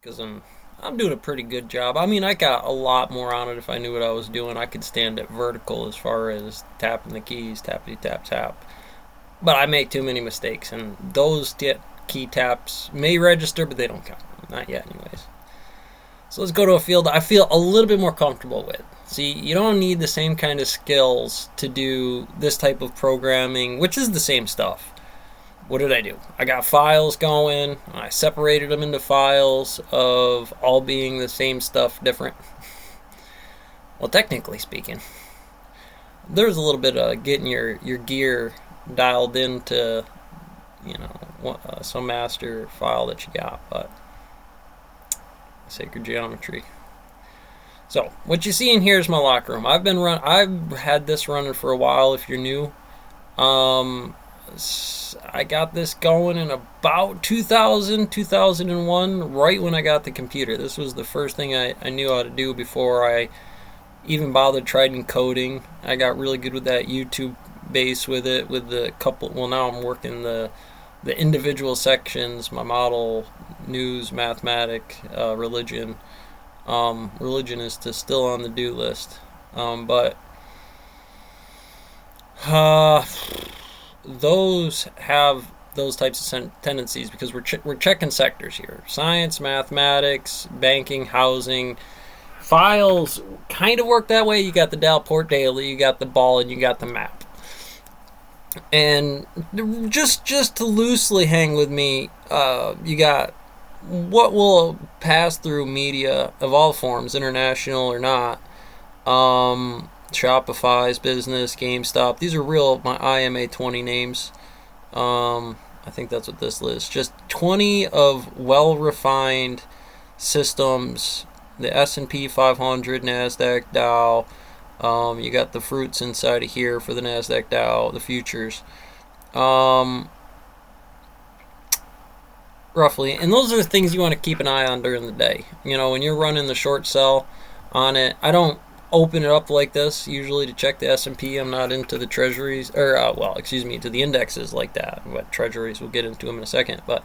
because I'm doing a pretty good job. I mean, I got a lot more on it if I knew what I was doing. I could stand at vertical as far as tapping the keys, tappity tap tap. But I make too many mistakes, and those key taps may register, but they don't count. Not yet, anyways. So let's go to a field I feel a little bit more comfortable with. See, you don't need the same kind of skills to do this type of programming, which is the same stuff. What did I do? I got files going. I separated them into files of all being the same stuff, different. Well, technically speaking, there's a little bit of getting your gear dialed into, some master file that you got, but sacred geometry. So what you see in here is my locker room. I've had this running for a while. If you're new, I got this going in about 2000, 2001, right when I got the computer. This was the first thing I knew how to do before I even bothered trying coding. I got really good with that YouTube base with it, with the couple. Well, now I'm working the individual sections, my model, news, mathematic, religion. Religion is still on the do list. But those have those types of tendencies because we're checking sectors here: science, mathematics, banking, housing. Files kind of work that way. You got the Dalport Daily, you got the ball, and you got the map. And just to loosely hang with me, you got what will pass through media of all forms, international or not. Shopify's business, GameStop. These are real my IMA 20 names. I think that's what this lists. Just 20 of well-refined systems. The S&P 500, NASDAQ, Dow. You got the fruits inside of here for the NASDAQ, Dow, the futures. Roughly. And those are the things you want to keep an eye on during the day. When you're running the short sell on it, I don't open it up like this usually to check the S&P. I'm not into the treasuries, or to the indexes like that. But treasuries, we'll get into them in a second. But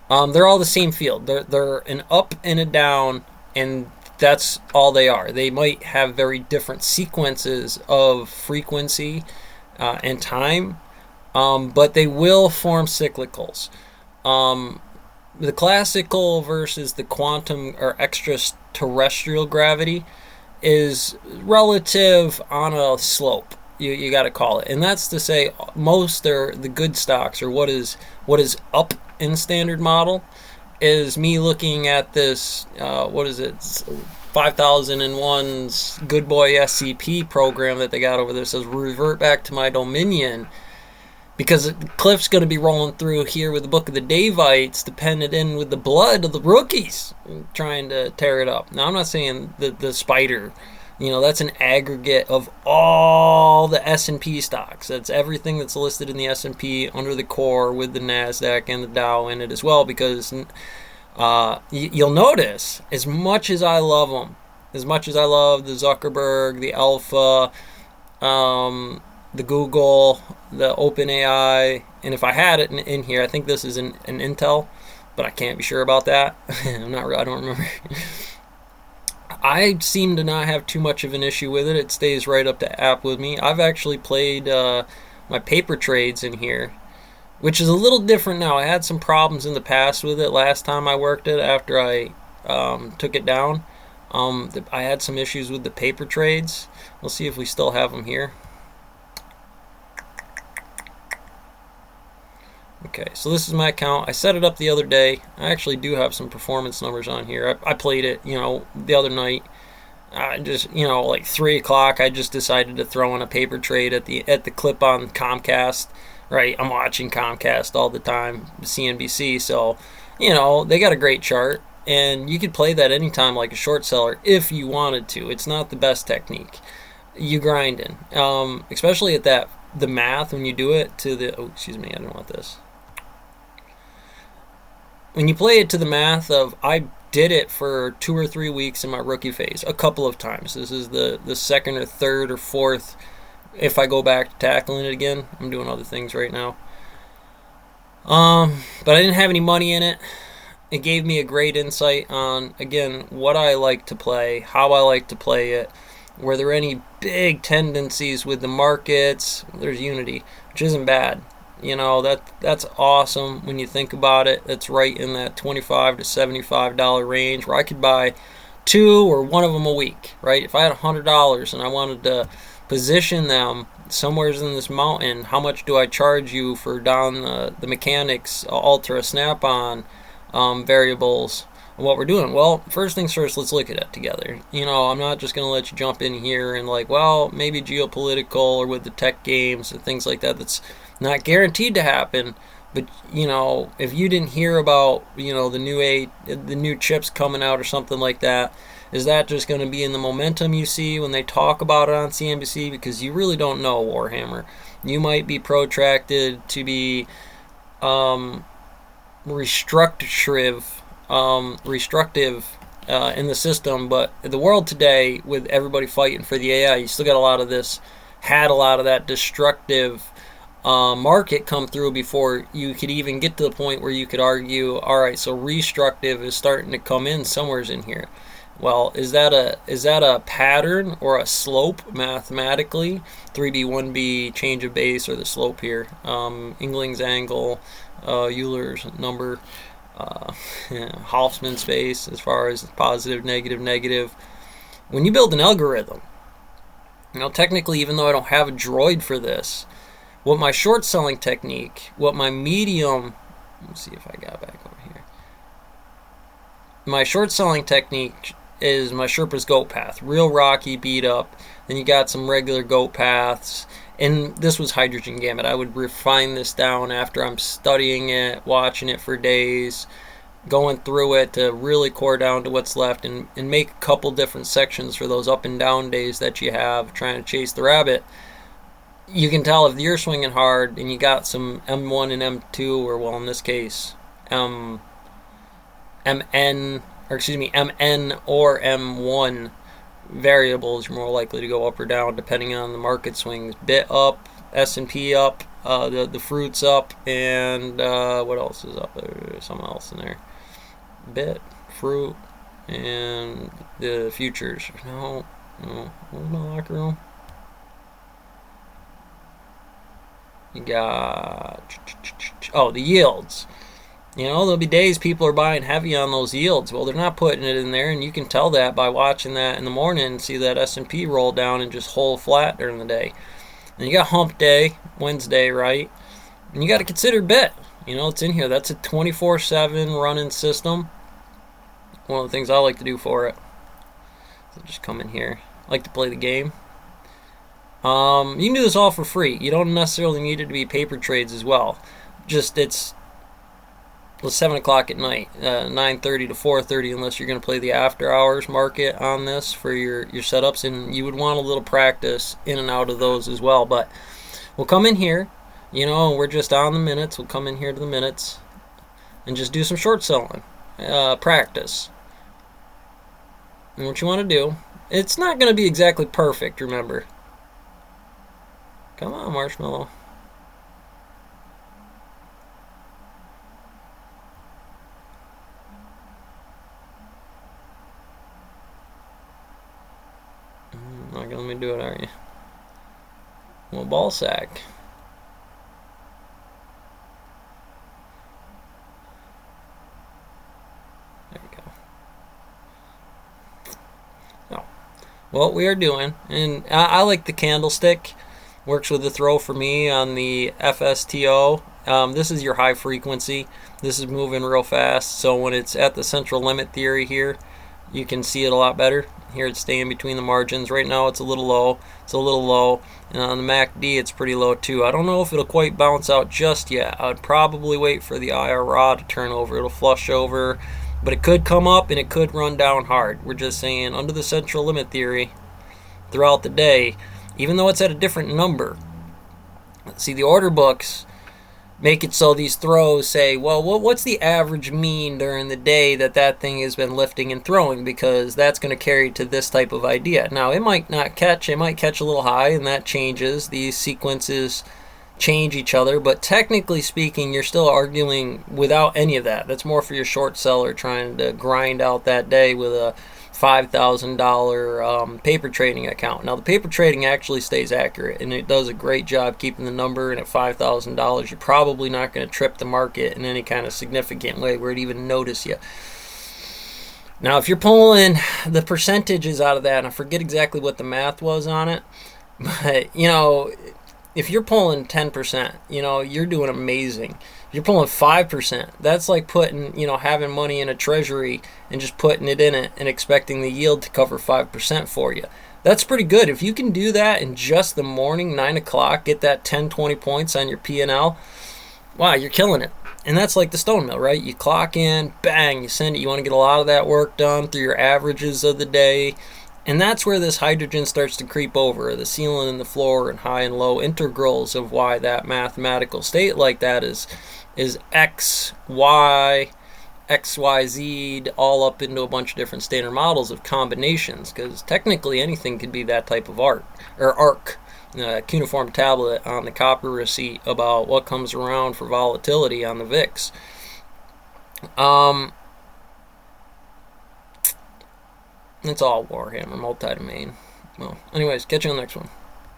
they're all the same field. They're an up and a down, and that's all they are. They might have very different sequences of frequency and time, but they will form cyclicals. The classical versus the quantum or extraterrestrial gravity is relative on a slope. You got to call it, and that's to say most are the good stocks, or what is up in standard model is me looking at this. What is it? 5001's Good Boy SCP program that they got over there. Says revert back to my dominion, because Cliff's going to be rolling through here with the Book of the Davites, dependent in with the blood of the rookies, trying to tear it up. Now, I'm not saying the spider, that's an aggregate of all the S&P stocks. That's everything that's listed in the S&P under the core with the NASDAQ and the Dow in it as well, because you'll notice, as much as I love them, as much as I love the Zuckerberg, the Alpha, the Google, the OpenAI, and if I had it in here, I think this is an Intel, but I can't be sure about that. I don't remember. I seem to not have too much of an issue with it. It stays right up to app with me. I've actually played my paper trades in here, which is a little different now. I had some problems in the past with it last time I worked it after I took it down. I had some issues with the paper trades. We'll see if we still have them here. Okay, so this is my account. I set it up the other day. I actually do have some performance numbers on here. I played it, the other night. I just, like 3 o'clock, I just decided to throw in a paper trade at the clip on Comcast. Right, I'm watching Comcast all the time, CNBC. So, they got a great chart, and you could play that anytime like a short seller if you wanted to. It's not the best technique. You grinding, especially at the math when you do it to the. Oh, excuse me, I don't want this. When you play it to the math of, I did it for 2 or 3 weeks in my rookie phase, a couple of times. This is the second or third or fourth. If I go back to tackling it again, I'm doing other things right now. But I didn't have any money in it, it gave me a great insight on, again, what I like to play, how I like to play it. Were there any big tendencies with the markets? There's unity, which isn't bad. That's awesome when you think about it. It's right in that $25 to $75 range where I could buy two or one of them a week, right? If I had $100 and I wanted to position them somewhere in this mountain, how much do I charge you for down the mechanics, ultra snap-on variables, and what we're doing? Well, first things first, let's look at it together. I'm not just going to let you jump in here and maybe geopolitical or with the tech games and things like that. That's not guaranteed to happen. But if you didn't hear about the new chips coming out or something like that, is that just going to be in the momentum you see when they talk about it on CNBC? Because you really don't know, Warhammer. You might be protracted to be restructive in the system, but the world today, with everybody fighting for the AI, you still got a lot of that destructive market come through before you could even get to the point where you could argue, all right, so restructive is starting to come in somewheres in here. Well, is that a pattern or a slope mathematically? 3b, 1b, change of base, or the slope here? Engling's angle, Euler's number, Hofmann space as far as positive, negative, negative. When you build an algorithm, technically, even though I don't have a droid for this, what my short selling technique, what my medium, let's see if I got back over here. My short selling technique is my Sherpa's goat path, real rocky, beat up. Then you got some regular goat paths, and this was Hydrogen Gamut. I would refine this down after I'm studying it, watching it for days, going through it to really core down to what's left, and make a couple different sections for those up and down days that you have trying to chase the rabbit. You can tell if you're swinging hard and you got some M1 and M2, or well, in this case, MN or M1 variables, you're more likely to go up or down depending on the market swings. Bit up, S&P up, the fruits up, and what else is up? There's something else in there. Bit, fruit, and the futures. No, where's my locker room? You got, the yields. There'll be days people are buying heavy on those yields. Well, they're not putting it in there, and you can tell that by watching that in the morning and see that S&P roll down and just hold flat during the day. And you got hump day, Wednesday, right? And you got to consider bit. It's in here. That's a 24/7 running system. One of the things I like to do for it. So just come in here. I like to play the game. You can do this all for free. You don't necessarily need it to be paper trades as well. Just it's 7 o'clock at night, 9:30 to 4:30, unless you're going to play the after hours market on this for your setups, and you would want a little practice in and out of those as well. But we'll come in here, we're just on the minutes. We'll come in here to the minutes and just do some short selling practice. And what you want to do, it's not going to be exactly perfect, remember. Come on, Marshmallow. Not gonna let me do it, are you? Well, ball sack. There we go. Oh. Well, we are doing, and I like the candlestick. Works with the throw for me on the FSTO. This is your high frequency. This is moving real fast, so when it's at the central limit theory here, you can see it a lot better. Here it's staying between the margins. Right now it's a little low. And on the MACD it's pretty low too. I don't know if it'll quite bounce out just yet. I would probably wait for the IRA to turn over. It'll flush over, but it could come up and it could run down hard. We're just saying under the central limit theory throughout the day, even though it's at a different number. See, the order books make it so these throws say, well, what's the average mean during the day that thing has been lifting and throwing, because that's going to carry to this type of idea. Now, it might not catch. It might catch a little high, and that changes. These sequences change each other, but technically speaking, you're still arguing without any of that. That's more for your short seller trying to grind out that day with a $5,000 paper trading account. Now, the paper trading actually stays accurate, and it does a great job keeping the number. And at $5,000, you're probably not going to trip the market in any kind of significant way where it even notice you. Now, if you're pulling the percentages out of that, and I forget exactly what the math was on it, but if you're pulling 10%, you're doing amazing. If you're pulling 5%, that's like putting, having money in a treasury and just putting it in it and expecting the yield to cover 5% for you. That's pretty good. If you can do that in just the morning, 9 o'clock, get that 10, 20 points on your P&L, wow, you're killing it. And that's like the stone mill, right? You clock in, bang, you send it. You want to get a lot of that work done through your averages of the day. And that's where this hydrogen starts to creep over, the ceiling and the floor and high and low integrals of why that mathematical state like that is X, Y, X, Y, Z, all up into a bunch of different standard models of combinations, because technically anything could be that type of arc. Cuneiform tablet on the copper receipt about what comes around for volatility on the VIX. It's all Warhammer, multi-domain. Well, anyways, catch you on the next one.